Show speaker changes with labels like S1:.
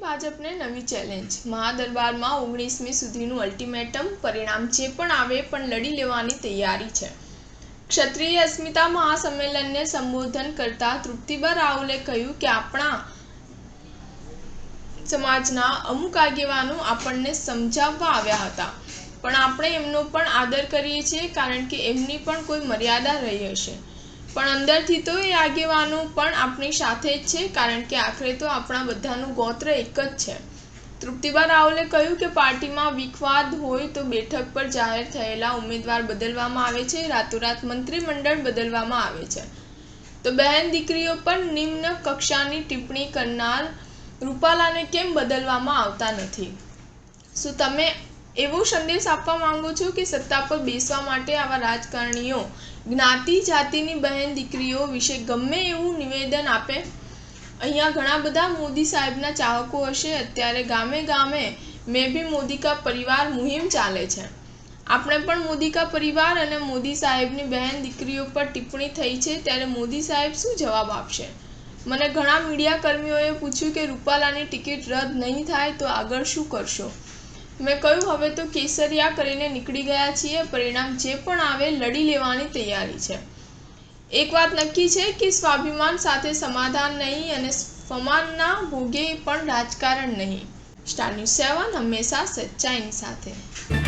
S1: ભાજપને નવી ચેલેન્જ મહાદરબારમાં 19મી સુધીનું અલ્ટિમેટમ પરિણામ જે પણ આવે પણ લડી લેવાની તૈયારી છે। ક્ષત્રિય અસ્મિતા મહાસંમેલનને સંબોધન કરતા તૃપ્તિબા રાવલે કહ્યું કે આપણા સમાજના અમુક આગેવાનો આપણને સમજાવવા આવ્યા હતા પણ આપણે એમનો પણ આદર કરીએ છીએ કારણ કે એમની પણ કોઈ મર્યાદા રહી હશે પણ અંદરથી તો એ આગેવાનો પણ આપણી સાથે જ છે કારણ કે આખરે તો આપણા બધાનું ગોત્ર એક જ છે। તૃપ્તિબા રાવલે કહ્યું કે પાર્ટીમાં વિખવાદ હોય તો બેઠક પર જાહેર થયેલા ઉમેદવાર બદલવામાં આવે છે, રાતોરાત મંત્રીમંડળ બદલવામાં આવે છે તો બહેન દીકરીઓ પર નિમ્ન કક્ષાની ટિપ્પણી કરનાર રૂપાલાને કેમ બદલવામાં આવતા નથી? શું તમે એવો સંદેશ આપવા માંગો છો કે સત્તા પર બેસવા માટે આવા રાજકારણીઓ જ્ઞાતિ જાતિની બહેન દીકરીઓ વિશે ગમે એવું નિવેદન આપે? અહીંયા ઘણા બધા મોદી સાહેબના ચાહકો હશે। અત્યારે ગામે ગામે મેં ભી મોદી કા પરિવાર મુહિમ ચાલે છે। આપણે પણ મોદી કા પરિવાર અને મોદી સાહેબની બહેન દીકરીઓ પર ટિપ્પણી થઈ છે ત્યારે મોદી સાહેબ શું જવાબ આપશે? મને ઘણા મીડિયા કર્મીઓએ પૂછ્યું કે રૂપાલાની ટિકિટ રદ નહીં થાય તો આગળ શું કરશો? મેં કહ્યું હવે તો કેસરિયા કરીને નીકળી ગયા છીએ, પરિણામ જે પણ આવે લડી લેવાની તૈયારી છે। એક વાત નક્કી છે કે સ્વાભિમાન સાથે સમાધાન નહીં અને ફમાનના ભોગે પણ રાજકારણ નહીં। સ્ટાર ન્યૂઝ 7 હંમેશા સચ્ચાઈની સાથે।